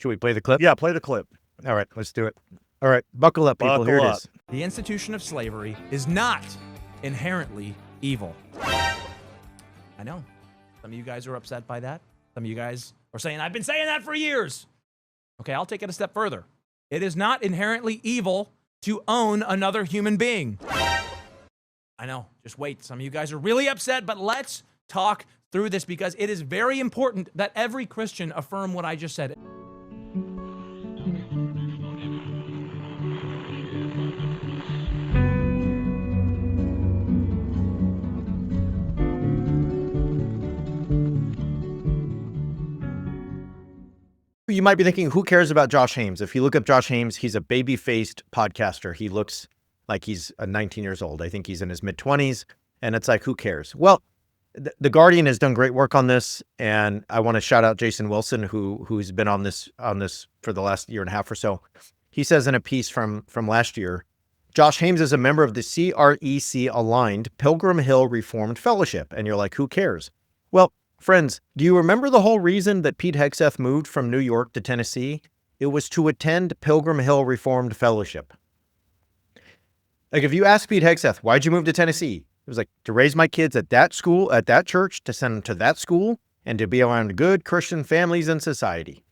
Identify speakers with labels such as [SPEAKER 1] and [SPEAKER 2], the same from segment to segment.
[SPEAKER 1] Should we play the clip?
[SPEAKER 2] Yeah, play the clip.
[SPEAKER 1] All right, let's do it. All right, buckle up, people. Here it is.
[SPEAKER 3] The institution of slavery is not inherently evil. I know. Some of you guys are upset by that. Some of you guys are saying, I've been saying that for years. Okay, I'll take it a step further. It is not inherently evil to own another human being. I know. Just wait. Some of you guys are really upset, but let's talk through this because it is very important that every Christian affirm what I just said.
[SPEAKER 1] You might be thinking, who cares about Josh Haymes? If you look up Josh Haymes, he's a baby-faced podcaster. He looks like he's 19 years old. I think he's in his mid-20s, and it's like, who cares? Well, The Guardian has done great work on this, and I want to shout out Jason Wilson, who's been on this for the last year and a half or so. He says in a piece from last year, Josh Haymes is a member of the CREC-aligned Pilgrim Hill Reformed Fellowship, and you're like, who cares? Well, friends, do you remember the whole reason that Pete Hegseth moved from New York to Tennessee? It was to attend Pilgrim Hill Reformed Fellowship. Like, if you ask Pete Hegseth, why'd you move to Tennessee? It was like, to raise my kids at that school, at that church, to send them to that school, and to be around good Christian families and society.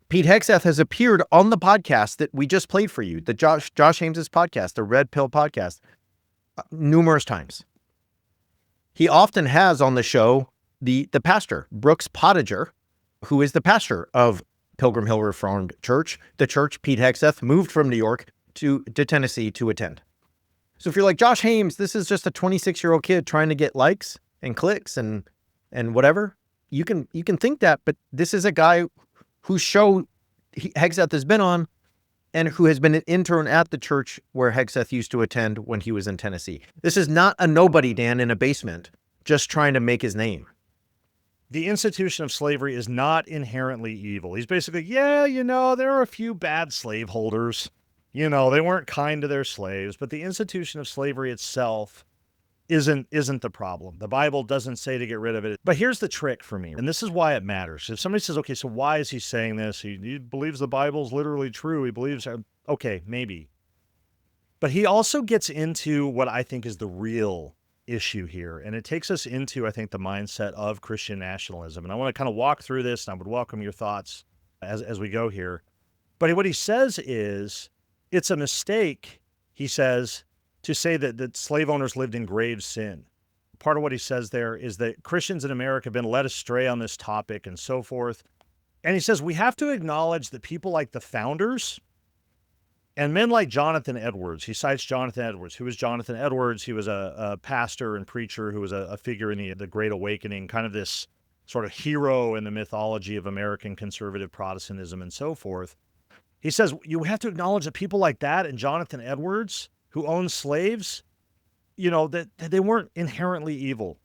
[SPEAKER 1] Pete Hegseth has appeared on the podcast that we just played for you, the Josh Haymes' podcast, the Red Pill podcast, numerous times. He often has on the show the pastor, Brooks Pottager, who is the pastor of Pilgrim Hill Reformed Church, the church Pete Hegseth moved from New York to Tennessee to attend. So if you're like, Josh Haymes, this is just a 26-year-old kid trying to get likes and clicks and whatever, you can think that, but this is a guy whose show Hegseth has been on and who has been an intern at the church where Hegseth used to attend when he was in Tennessee. This is not a nobody, Dan, in a basement just trying to make his name.
[SPEAKER 2] The institution of slavery is not inherently evil. He's basically, there are a few bad slaveholders. They weren't kind to their slaves, but the institution of slavery itself isn't the problem. The Bible doesn't say to get rid of it. But here's the trick for me, and this is why it matters. If somebody says, okay, so why is he saying this? He believes the Bible's literally true. He believes, okay, maybe. But he also gets into what I think is the real issue here, and it takes us into, I think, the mindset of Christian nationalism. And I want to kind of walk through this, and I would welcome your thoughts as we go here. But what he says is, it's a mistake, he says, to say that slave owners lived in grave sin. Part of what he says there is that Christians in America have been led astray on this topic and so forth. And he says we have to acknowledge that people like the founders and men like Jonathan Edwards, he cites Jonathan Edwards. Who was Jonathan Edwards? He was a pastor and preacher who was a figure in the Great Awakening, kind of this sort of hero in the mythology of American conservative Protestantism and so forth. He says you have to acknowledge that people like that and Jonathan Edwards, who owned slaves, that they weren't inherently evil.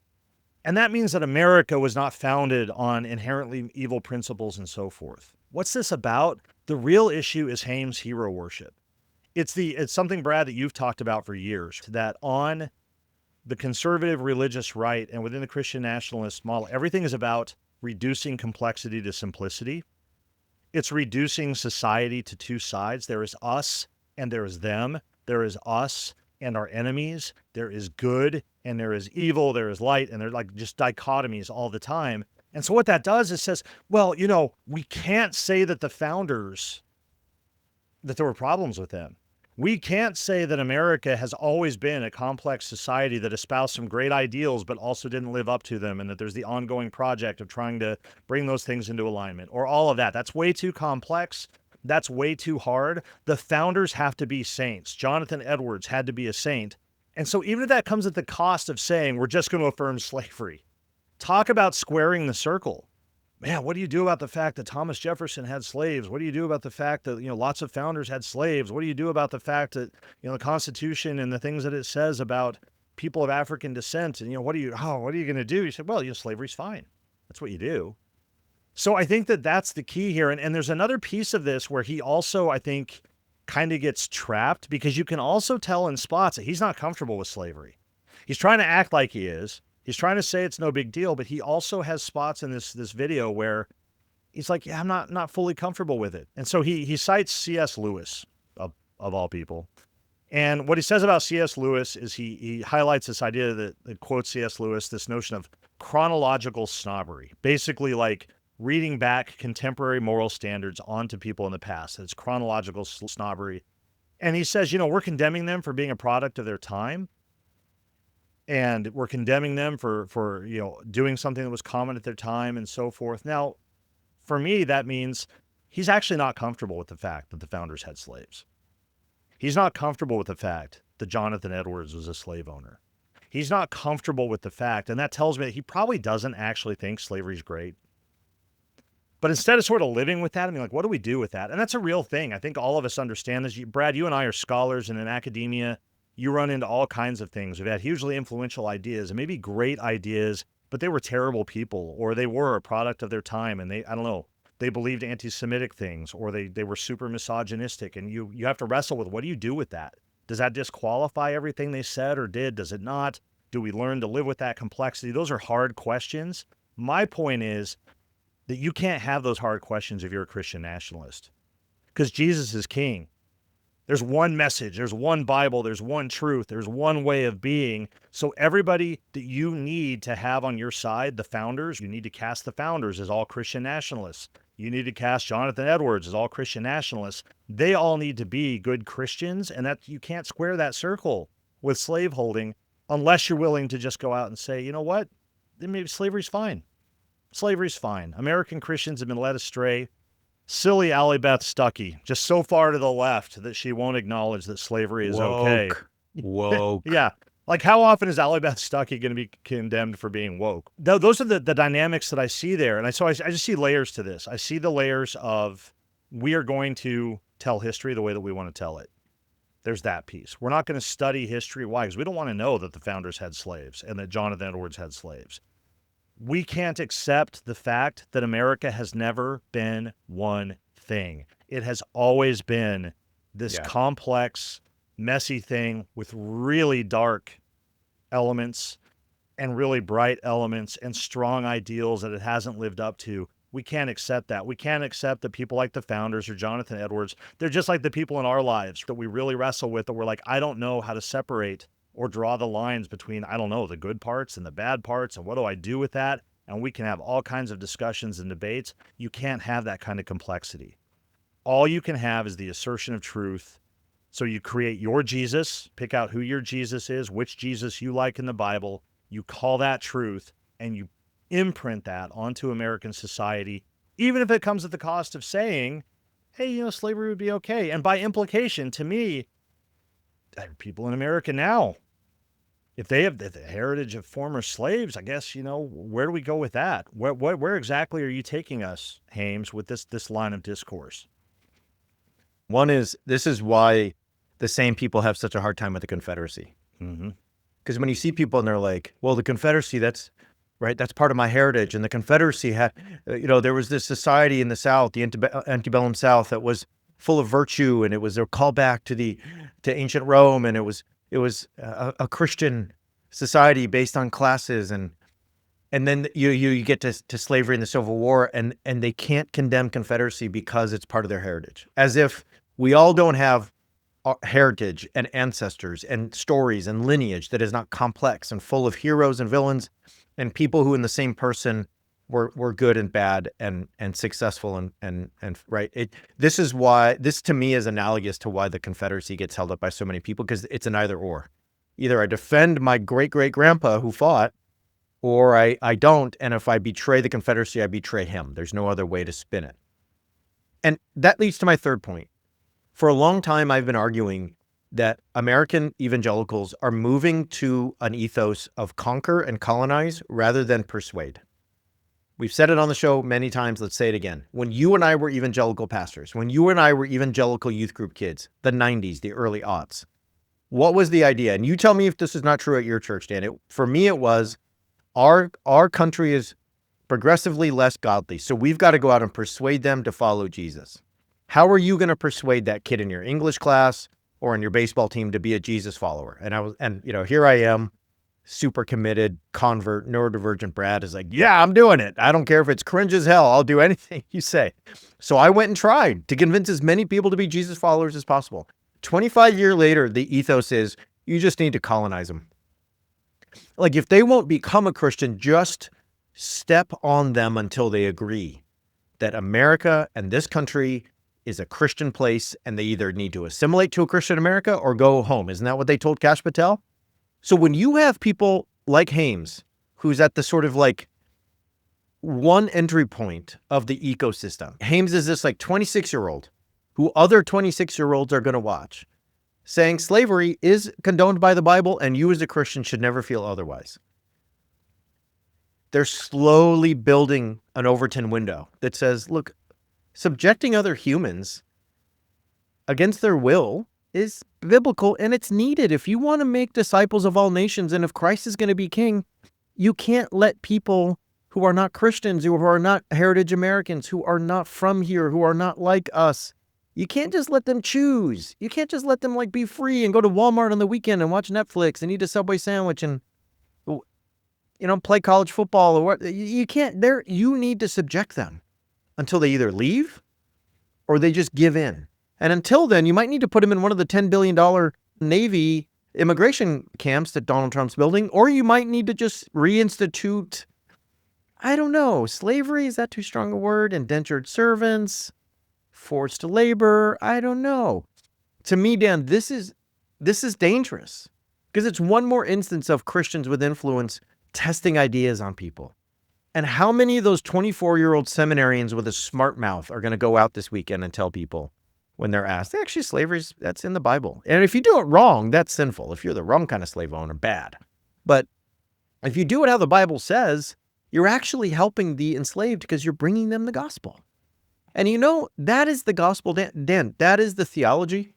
[SPEAKER 2] And that means that America was not founded on inherently evil principles and so forth. What's this about? The real issue is Haymes' hero worship. It's something, Brad, that you've talked about for years, that on the conservative religious right and within the Christian nationalist model, everything is about reducing complexity to simplicity. It's reducing society to two sides. There is us and there is them. There is us and our enemies. There is good and there is evil. There is light, and they're like just dichotomies all the time. And so what that does is says, well, we can't say that the founders, that there were problems with them. We can't say that America has always been a complex society that espoused some great ideals but also didn't live up to them, and that there's the ongoing project of trying to bring those things into alignment, or all of that. That's way too complex. That's way too hard. The founders have to be saints. Jonathan Edwards had to be a saint. And so even if that comes at the cost of saying we're just going to affirm slavery, talk about squaring the circle. Man, what do you do about the fact that Thomas Jefferson had slaves? What do you do about the fact that, lots of founders had slaves? What do you do about the fact that, the Constitution and the things that it says about people of African descent? And, what are you going to do? You said, well, slavery's fine. That's what you do. So I think that that's the key here. And there's another piece of this where he also, I think, kind of gets trapped, because you can also tell in spots that he's not comfortable with slavery. He's trying to act like he is. He's trying to say it's no big deal, but he also has spots in this video where he's like, yeah, I'm not fully comfortable with it. And so he cites C.S. Lewis, of all people. And what he says about C.S. Lewis is he highlights this idea that quotes C.S. Lewis, this notion of chronological snobbery, basically like reading back contemporary moral standards onto people in the past. It's chronological snobbery. And he says, we're condemning them for being a product of their time. And we're condemning them for doing something that was common at their time and so forth. Now, for me, that means he's actually not comfortable with the fact that the founders had slaves. He's not comfortable with the fact that Jonathan Edwards was a slave owner. He's not comfortable with the fact, and that tells me that he probably doesn't actually think slavery's great. But instead of sort of living with that, I mean, like, what do we do with that? And that's a real thing. I think all of us understand this. Brad, you and I are scholars, and in academia, you run into all kinds of things. We've had hugely influential ideas, and maybe great ideas, but they were terrible people, or they were a product of their time, and they believed anti-Semitic things, or they were super misogynistic, and you have to wrestle with, what do you do with that? Does that disqualify everything they said or did? Does it not? Do we learn to live with that complexity? Those are hard questions. My point is that you can't have those hard questions if you're a Christian nationalist, because Jesus is king. There's one message, there's one Bible, there's one truth, there's one way of being. So everybody that you need to have on your side, the founders, you need to cast the founders as all Christian nationalists. You need to cast Jonathan Edwards as all Christian nationalists. They all need to be good Christians, and that you can't square that circle with slaveholding unless you're willing to just go out and say, you know what, then maybe slavery's fine. Slavery's fine. American Christians have been led astray. Silly Allie Beth Stuckey, just so far to the left that she won't acknowledge that slavery is okay.
[SPEAKER 1] Woke.
[SPEAKER 2] Yeah. Like, how often is Allie Beth Stuckey going to be condemned for being woke? Those are the dynamics that I see there. And I just see layers to this. I see the layers of, we are going to tell history the way that we want to tell it. There's that piece. We're not going to study history. Why? Because we don't want to know that the founders had slaves and that Jonathan Edwards had slaves. We can't accept the fact that America has never been one thing. It has always been this complex, messy thing with really dark elements and really bright elements and strong ideals that it hasn't lived up to. We can't accept that. We can't accept that people like the founders or Jonathan Edwards, they're just like the people in our lives that we really wrestle with, that we're like, I don't know how to separate or draw the lines between, I don't know, the good parts and the bad parts, and what do I do with that? And we can have all kinds of discussions and debates. You can't have that kind of complexity. All you can have is the assertion of truth. So you create your Jesus, pick out who your Jesus is, which Jesus you like in the Bible, you call that truth, and you imprint that onto American society, even if it comes at the cost of saying, hey, slavery would be okay. And by implication, to me, people in America now, if they have the heritage of former slaves, I guess, where do we go with that? Where exactly are you taking us, Haymes, with this line of discourse?
[SPEAKER 1] One is, this is why the same people have such a hard time with the Confederacy.
[SPEAKER 2] Mm-hmm.
[SPEAKER 1] Because when you see people and they're like, well, the Confederacy, that's part of my heritage. And the Confederacy had, there was this society in the South, the antebellum South, that was full of virtue, and it was a callback to ancient Rome, and it was a Christian society based on classes, and then you get to slavery and the Civil War, and they can't condemn Confederacy because it's part of their heritage, as if we all don't have heritage and ancestors and stories and lineage that is not complex and full of heroes and villains and people who in the same person were good and bad and successful and right. This to me is analogous to why the Confederacy gets held up by so many people, because it's an either or. Either I defend my great great grandpa who fought, or I don't. And if I betray the Confederacy, I betray him. There's no other way to spin it. And that leads to my third point. For a long time, I've been arguing that American evangelicals are moving to an ethos of conquer and colonize rather than persuade. We've said it on the show many times. Let's say it again. When you and I were evangelical pastors, when you and I were evangelical youth group kids, the 90s, the early aughts, what was the idea? And you tell me if this is not true at your church, Dan. For me, it was our country is progressively less godly, so we've got to go out and persuade them to follow Jesus. How are you going to persuade that kid in your English class or in your baseball team to be a Jesus follower? And here I am, super committed convert, neurodivergent Brad is like, yeah, I'm doing it. I don't care if it's cringe as hell. I'll do anything you say. So I went and tried to convince as many people to be Jesus followers as possible. 25 years later, the ethos is you just need to colonize them. Like if they won't become a Christian, just step on them until they agree that America and this country is a Christian place and they either need to assimilate to a Christian America or go home. Isn't that what they told Kash Patel? So when you have people like Haymes, who's at the sort of like one entry point of the ecosystem, Haymes is this like 26-year-old who other 26-year-olds are going to watch, saying slavery is condoned by the Bible and you as a Christian should never feel otherwise. They're slowly building an Overton window that says, look, subjecting other humans against their will is biblical and it's needed. If you want to make disciples of all nations and if Christ is going to be king, you can't let people who are not Christians, who are not heritage Americans, who are not from here, who are not like us, you can't just let them choose. You can't just let them like be free and go to Walmart on the weekend and watch Netflix and eat a Subway sandwich and, play college football or what. You can't. You need to subject them until they either leave or they just give in. And until then, you might need to put them in one of the $10 billion Navy immigration camps that Donald Trump's building, or you might need to just reinstitute, I don't know, slavery, is that too strong a word? Indentured servants, forced labor, I don't know. To me, Dan, this is dangerous because it's one more instance of Christians with influence testing ideas on people. And how many of those 24-year-old seminarians with a smart mouth are going to go out this weekend and tell people when they're asked, actually, slavery's, that's in the Bible. And if you do it wrong, that's sinful. If you're the wrong kind of slave owner, bad. But if you do it how the Bible says, you're actually helping the enslaved because you're bringing them the gospel. And that is the gospel, Dan, that is the theology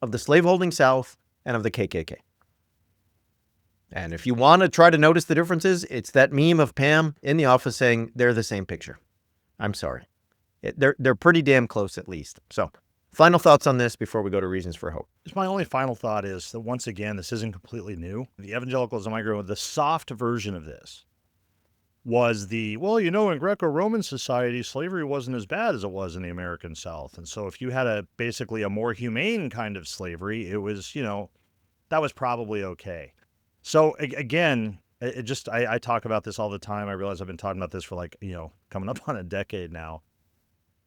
[SPEAKER 1] of the slaveholding South and of the KKK. And if you want to try to notice the differences, it's that meme of Pam in the office saying they're the same picture. I'm sorry. They're pretty damn close, at least. So final thoughts on this before we go to reasons for hope.
[SPEAKER 2] My only final thought is that, once again, this isn't completely new. The evangelicalism I grew with, the soft version of this was in Greco-Roman society, slavery wasn't as bad as it was in the American South. And so if you had basically a more humane kind of slavery, it was, that was probably okay. So again, I talk about this all the time. I realize I've been talking about this for coming up on a decade now.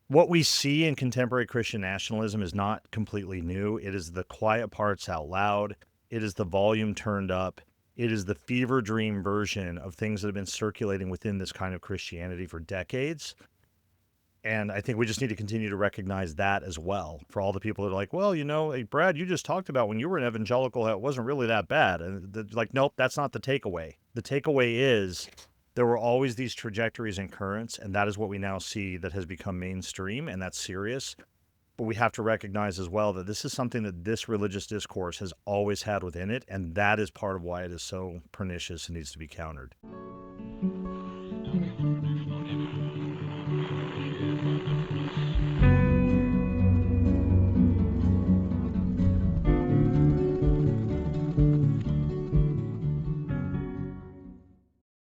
[SPEAKER 2] What we see in contemporary Christian nationalism is not completely new. It is the quiet parts out loud. It is the volume turned up. It is the fever dream version of things that have been circulating within this kind of Christianity for decades. And I think we just need to continue to recognize that as well for all the people that are like, hey, Brad, you just talked about when you were an evangelical, it wasn't really that bad. And nope, that's not the takeaway. The takeaway is there were always these trajectories and currents, and that is what we now see that has become mainstream, and that's serious. But we have to recognize as well that this is something that this religious discourse has always had within it, and that is part of why it is so pernicious and needs to be countered.